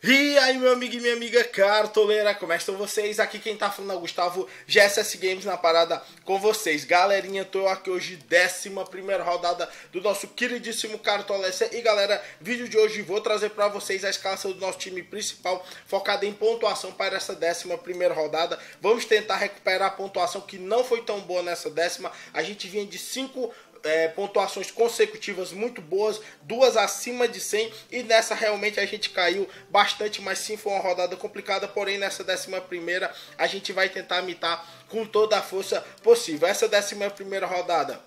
E aí, meu amigo e minha amiga cartoleira, como estão vocês? Aqui quem tá falando é o Gustavo, GSS Games na parada com vocês. Galerinha, tô aqui hoje, 11ª rodada do nosso queridíssimo Cartolecer. E galera, vídeo de hoje vou trazer pra vocês a escalação do nosso time principal, focada em pontuação para essa 11ª rodada. Vamos tentar recuperar a pontuação que não foi tão boa nessa décima. A gente vinha de 5 pontuações consecutivas muito boas, 2 acima de 100, e nessa realmente a gente caiu bastante, mas sim foi uma rodada complicada. Porém nessa 11ª a gente vai tentar imitar com toda a força possível. Essa 11ª rodada,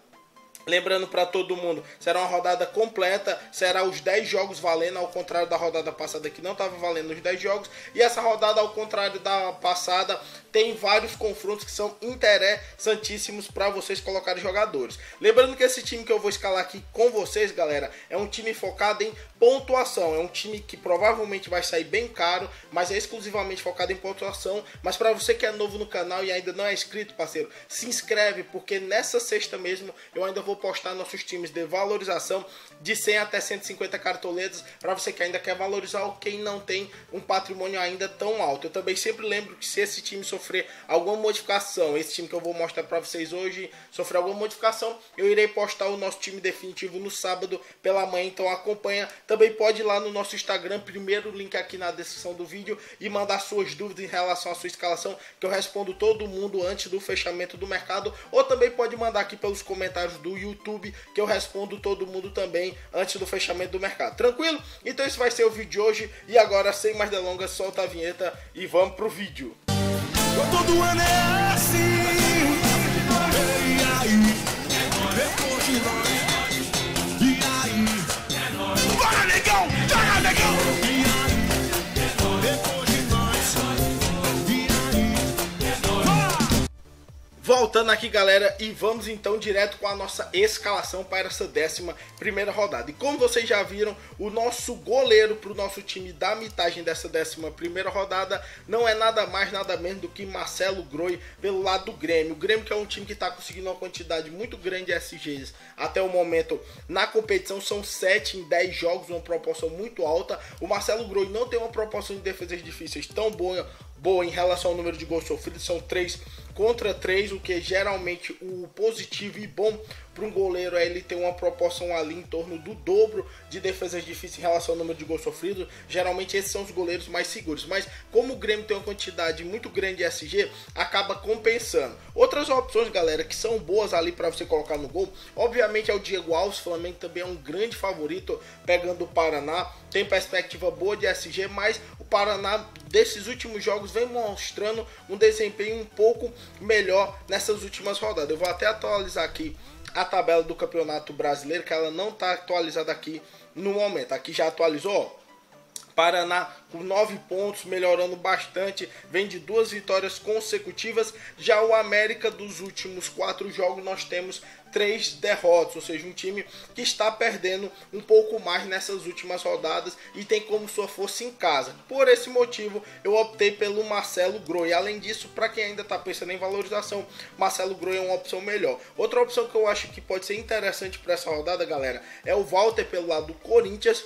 lembrando para todo mundo, será uma rodada completa, será os 10 jogos valendo, ao contrário da rodada passada que não estava valendo os 10 jogos. E essa rodada, ao contrário da passada, tem vários confrontos que são interessantíssimos para vocês colocarem jogadores. Lembrando que esse time que eu vou escalar aqui com vocês, galera, é um time focado em pontuação. É um time que provavelmente vai sair bem caro, mas é exclusivamente focado em pontuação. Mas para você que é novo no canal e ainda não é inscrito, parceiro, se inscreve, porque nessa sexta mesmo eu ainda vou postar nossos times de valorização de 100 até 150 cartoletas, para você que ainda quer valorizar ou quem não tem um patrimônio ainda tão alto. Eu também sempre lembro que se esse time sofrer alguma modificação, esse time que eu vou mostrar para vocês hoje sofrer alguma modificação, eu irei postar o nosso time definitivo no sábado pela manhã, então acompanha. Também pode ir lá no nosso Instagram, primeiro link aqui na descrição do vídeo, e mandar suas dúvidas em relação à sua escalação, que eu respondo todo mundo antes do fechamento do mercado, ou também pode mandar aqui pelos comentários do YouTube, que eu respondo todo mundo também antes do fechamento do mercado. Tranquilo? Então esse vai ser o vídeo de hoje, e agora sem mais delongas, solta a vinheta e vamos pro vídeo. Todo ano é assim. E aí? Depois de nós. E aí? Bora, negão! Joga, negão! E aí? Depois de nós. E aí? Voltando aqui, galera, e vamos então direto com a nossa escalação para essa 11ª rodada. E como vocês já viram, o nosso goleiro para o nosso time da mitagem dessa 11ª rodada não é nada mais, nada menos do que Marcelo Groi, pelo lado do Grêmio. O Grêmio, que é um time que está conseguindo uma quantidade muito grande de SGs até o momento na competição, são 7 em 10 jogos, uma proporção muito alta. O Marcelo Groi não tem uma proporção de defesas difíceis tão boa em relação ao número de gols sofridos, são 3 contra 3, o que geralmente o positivo e bom para um goleiro é ele ter uma proporção ali em torno do dobro de defesas difíceis em relação ao número de gols sofridos. Geralmente esses são os goleiros mais seguros, mas como o Grêmio tem uma quantidade muito grande de SG, acaba compensando. Outras opções, galera, que são boas ali para você colocar no gol, obviamente é o Diego Alves. O Flamengo também é um grande favorito pegando o Paraná, tem perspectiva boa de SG, mas o Paraná desses últimos jogos vem mostrando um desempenho um pouco melhor nessas últimas rodadas. Eu vou até atualizar aqui a tabela do Campeonato Brasileiro, que ela não está atualizada aqui no momento. Aqui já atualizou, ó. Paraná com 9 pontos, melhorando bastante, vem de 2 vitórias consecutivas. Já o América, dos últimos 4 jogos, nós temos 3 derrotas, ou seja, um time que está perdendo um pouco mais nessas últimas rodadas e tem como sua força em casa. Por esse motivo, eu optei pelo Marcelo Groi. Além disso, para quem ainda está pensando em valorização, Marcelo Groi é uma opção melhor. Outra opção que eu acho que pode ser interessante para essa rodada, galera, é o Walter pelo lado do Corinthians.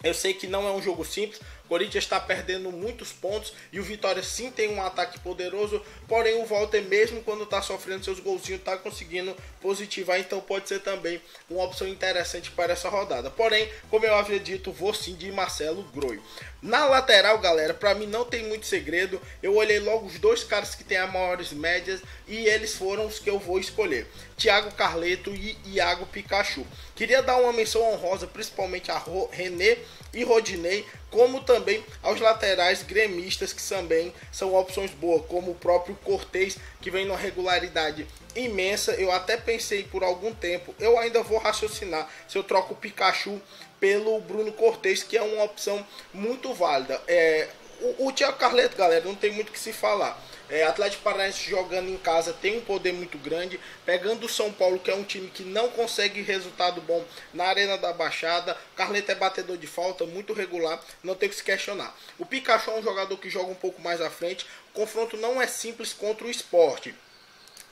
Eu sei que não é um jogo simples, o Corinthians está perdendo muitos pontos e o Vitória sim tem um ataque poderoso, porém o Walter, mesmo quando está sofrendo seus golzinhos, está conseguindo positivar, então pode ser também uma opção interessante para essa rodada. Porém, como eu havia dito, vou sim de Marcelo Groi. Na lateral, galera, para mim não tem muito segredo, eu olhei logo os 2 caras que têm as maiores médias e eles foram os que eu vou escolher: Thiago Carleto e Iago Pikachu. Queria dar uma menção honrosa principalmente a René e Rodinei, como também aos laterais gremistas, que também são opções boas, como o próprio Cortez, que vem numa regularidade imensa. Eu até pensei por algum tempo, eu ainda vou raciocinar se eu troco o Pikachu pelo Bruno Cortez, que é uma opção muito válida. O Thiago Carleto, galera, não tem muito o que se falar. Atlético Paranaense jogando em casa tem um poder muito grande, pegando o São Paulo, que é um time que não consegue resultado bom na Arena da Baixada. Carleto é batedor de falta, muito regular, não tem que se questionar. O Pikachu é um jogador que joga um pouco mais à frente. O confronto não é simples contra o Sport.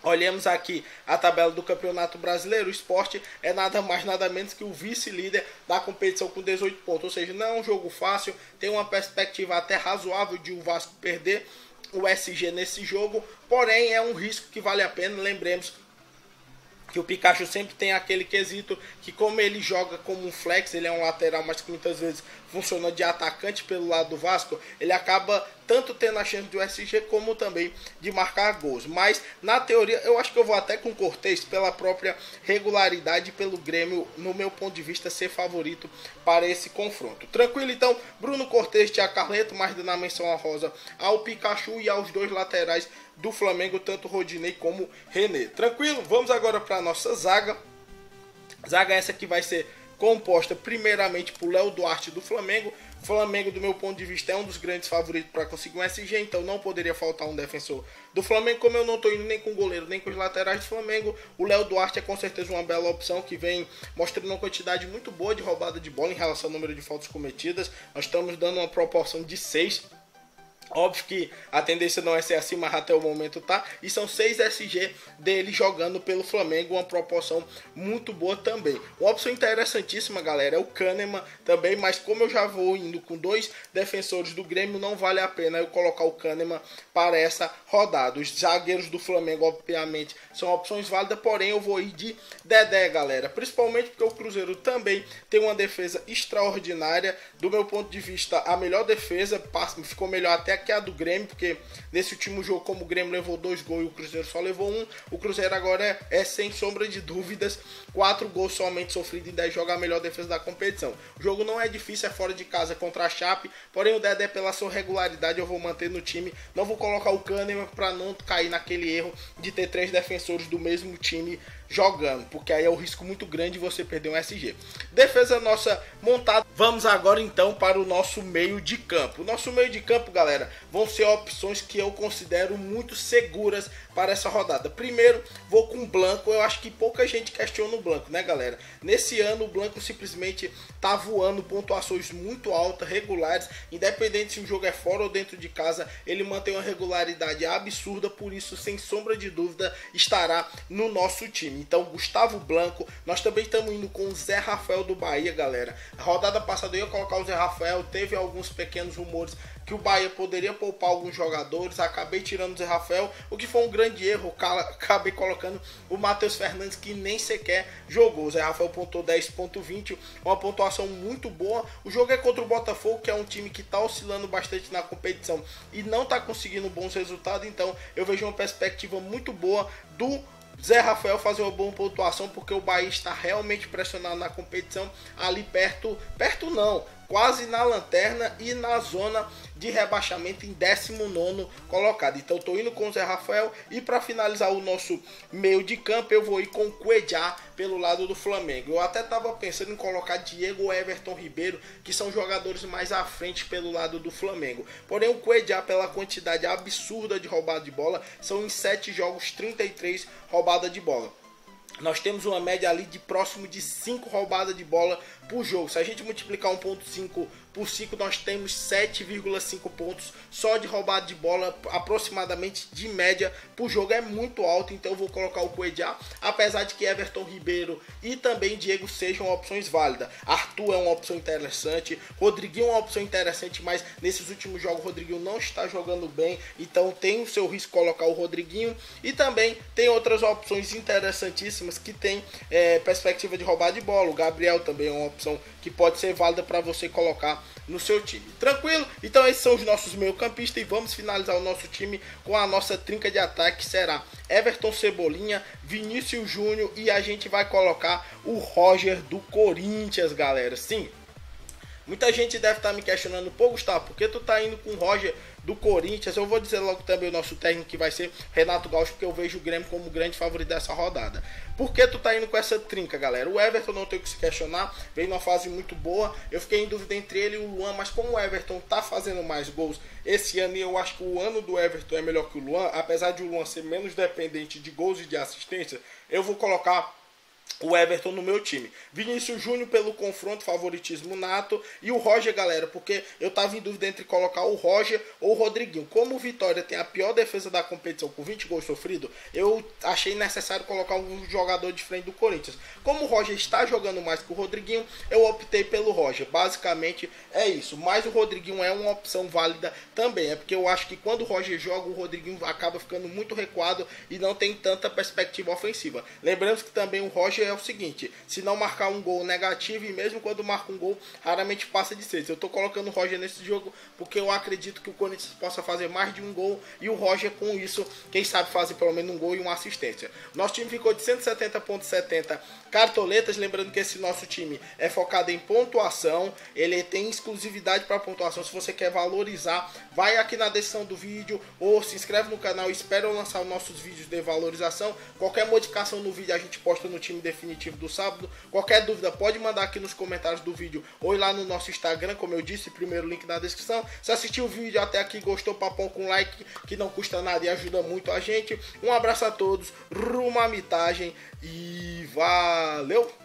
Olhemos aqui a tabela do Campeonato Brasileiro. O Sport é nada mais nada menos que o vice-líder da competição com 18 pontos. Ou seja, não é um jogo fácil, tem uma perspectiva até razoável de o Vasco perder o SG nesse jogo. Porém, é um risco que vale a pena. Lembremos que o Pikachu sempre tem aquele quesito que, como ele joga como um flex, ele é um lateral, mas que muitas vezes funciona de atacante pelo lado do Vasco, ele acaba tanto tendo a chance do SG como também de marcar gols. Mas na teoria eu acho que eu vou até com o Cortez pela própria regularidade, pelo Grêmio, no meu ponto de vista, ser favorito para esse confronto. Tranquilo? Então, Bruno Cortez, Thiago Carleto, mais dando a menção honrosa ao Pikachu e aos dois laterais do Flamengo, tanto Rodinei como René. Tranquilo? Vamos agora para a nossa zaga. Zaga essa que vai ser composta primeiramente por Léo Duarte do Flamengo. O Flamengo, do meu ponto de vista, é um dos grandes favoritos para conseguir um SG, então não poderia faltar um defensor do Flamengo. Como eu não estou indo nem com o goleiro, nem com os laterais do Flamengo, o Léo Duarte é com certeza uma bela opção, que vem mostrando uma quantidade muito boa de roubada de bola em relação ao número de faltas cometidas. Nós estamos dando uma proporção de 6. Óbvio que a tendência não é ser assim, mas até o momento tá. E são 6 SG dele jogando pelo Flamengo, uma proporção muito boa também. Uma opção interessantíssima, galera, é o Kahneman também, mas como eu já vou indo com 2 defensores do Grêmio, não vale a pena eu colocar o Kahneman para essa rodada. Os zagueiros do Flamengo, obviamente, são opções válidas, porém eu vou ir de Dedé, galera. Principalmente porque o Cruzeiro também tem uma defesa extraordinária. Do meu ponto de vista, a melhor defesa, ficou melhor até que a do Grêmio, porque nesse último jogo, como o Grêmio levou 2 gols e o Cruzeiro só levou 1, o Cruzeiro agora é sem sombra de dúvidas 4 gols somente sofridos em 10 jogos, a melhor defesa da competição. O jogo não é difícil, é fora de casa contra a Chape, porém o Dedé, pela sua regularidade, eu vou manter no time. Não vou colocar o Kahneman para não cair naquele erro de ter 3 defensores do mesmo time jogando, porque aí é um risco muito grande você perder um SG. Defesa nossa montada. Vamos agora então para o nosso meio de campo. O nosso meio de campo, galera, vão ser opções que eu considero muito seguras para essa rodada. Primeiro, vou com o Blanco. Eu acho que pouca gente questiona o Blanco, né, galera? Nesse ano o Blanco simplesmente tá voando, pontuações muito altas, regulares, independente se o jogo é fora ou dentro de casa, ele mantém uma regularidade absurda, por isso, sem sombra de dúvida, estará no nosso time. Então, Gustavo Blanco. Nós também estamos indo com o Zé Rafael do Bahia, galera. A rodada passada eu ia colocar o Zé Rafael, teve alguns pequenos rumores que o Bahia poderia poupar alguns jogadores, acabei tirando o Zé Rafael, o que foi um grande erro. Acabei colocando o Matheus Fernandes, que nem sequer jogou. O Zé Rafael pontuou 10.20, uma pontuação muito boa. O jogo é contra o Botafogo, que é um time que está oscilando bastante na competição e não está conseguindo bons resultados, então eu vejo uma perspectiva muito boa do Zé Rafael fazer uma boa pontuação, porque o Bahia está realmente pressionado na competição, ali perto não, quase na lanterna e na zona de rebaixamento em 19º colocado. Então estou indo com o Zé Rafael, e para finalizar o nosso meio de campo eu vou ir com o Cuejá pelo lado do Flamengo. Eu até estava pensando em colocar Diego ou Everton Ribeiro, que são jogadores mais à frente pelo lado do Flamengo. Porém o Cuejá, pela quantidade absurda de roubada de bola, são em 7 jogos 33 roubadas de bola. Nós temos uma média ali de próximo de 5 roubadas de bola por jogo. Se a gente multiplicar 1.5 por 5, nós temos 7,5 pontos só de roubada de bola, aproximadamente de média por jogo. É muito alto, então eu vou colocar o Cuejá, apesar de que Everton Ribeiro e também Diego sejam opções válidas. Arthur é uma opção interessante, Rodriguinho é uma opção interessante, mas nesses últimos jogos o Rodriguinho não está jogando bem, então tem o seu risco colocar o Rodriguinho. E também tem outras opções interessantíssimas que tem perspectiva de roubada de bola. O Gabriel também é uma opção que pode ser válida para você colocar no seu time. Tranquilo? Então esses são os nossos meio-campistas, e vamos finalizar o nosso time com a nossa trinca de ataque, que será Everton Cebolinha, Vinícius Júnior, e a gente vai colocar o Roger do Corinthians, galera. Sim, muita gente deve estar me questionando: pô, Gustavo, por que tu tá indo com o Roger do Corinthians? Eu vou dizer logo também o nosso técnico, que vai ser Renato Gaúcho, porque eu vejo o Grêmio como grande favorito dessa rodada. Por que tu tá indo com essa trinca, galera? O Everton não tem o que se questionar, vem numa fase muito boa. Eu fiquei em dúvida entre ele e o Luan, mas como o Everton tá fazendo mais gols esse ano, e eu acho que o ano do Everton é melhor que o Luan, apesar de o Luan ser menos dependente de gols e de assistência, eu vou colocar o Everton no meu time. Vinícius Júnior pelo confronto, favoritismo nato. E o Roger, galera, porque eu tava em dúvida entre colocar o Roger ou o Rodriguinho. Como o Vitória tem a pior defesa da competição com 20 gols sofridos, eu achei necessário colocar um jogador de frente do Corinthians. Como o Roger está jogando mais que o Rodriguinho, eu optei pelo Roger. Basicamente é isso. Mas o Rodriguinho é uma opção válida também. É porque eu acho que quando o Roger joga, o Rodriguinho acaba ficando muito recuado e não tem tanta perspectiva ofensiva. Lembrando que também o Roger é o seguinte: se não marcar um gol negativo, e mesmo quando marca um gol, raramente passa de 6. Eu tô colocando o Roger nesse jogo porque eu acredito que o Corinthians possa fazer mais de um gol, e o Roger com isso, quem sabe fazer pelo menos um gol e uma assistência. Nosso time ficou de 170,70 cartoletas. Lembrando que esse nosso time é focado em pontuação, ele tem exclusividade para pontuação. Se você quer valorizar, vai aqui na descrição do vídeo ou se inscreve no canal e espera eu lançar os nossos vídeos de valorização. Qualquer modificação no vídeo a gente posta no time definitivo do sábado. Qualquer dúvida pode mandar aqui nos comentários do vídeo ou ir lá no nosso Instagram, como eu disse, primeiro link na descrição. Se assistiu o vídeo até aqui, gostou, papão com like, que não custa nada e ajuda muito a gente. Um abraço a todos, rumo à mitagem e valeu!